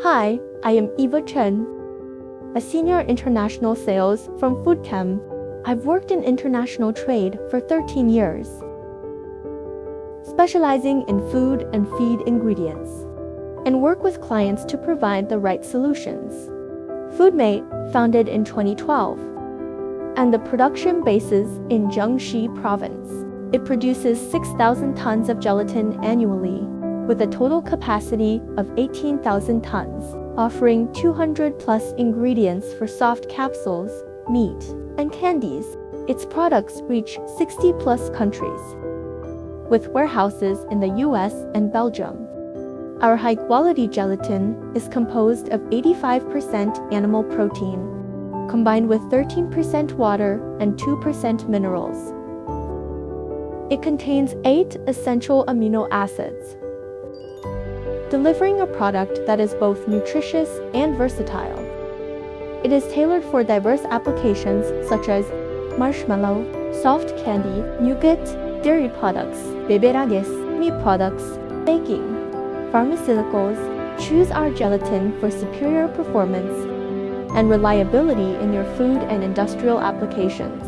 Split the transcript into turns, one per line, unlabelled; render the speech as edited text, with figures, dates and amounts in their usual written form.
Hi, I am Eva Chen, a senior international sales from FoodChem. I've worked in international trade for 13 years, specializing in food and feed ingredients, and work with clients to provide the right solutions. Foodmate, founded in 2012, and the production bases in Jiangxi Province. It produces 6,000 tons of gelatin annually, with a total capacity of 18,000 tons, offering 200+ ingredients for soft capsules, meat, and candies. Its products reach 60+ countries, with warehouses in the US and Belgium. Our high-quality gelatin is composed of 85% animal protein, combined with 13% water and 2% minerals. It contains 8 essential amino acids, delivering a product that is both nutritious and versatile. It is tailored for diverse applications such as marshmallow, soft candy, nougat, dairy products, beberages, meat products, baking, pharmaceuticals. Choose our gelatin for superior performance and reliability in your food and industrial applications.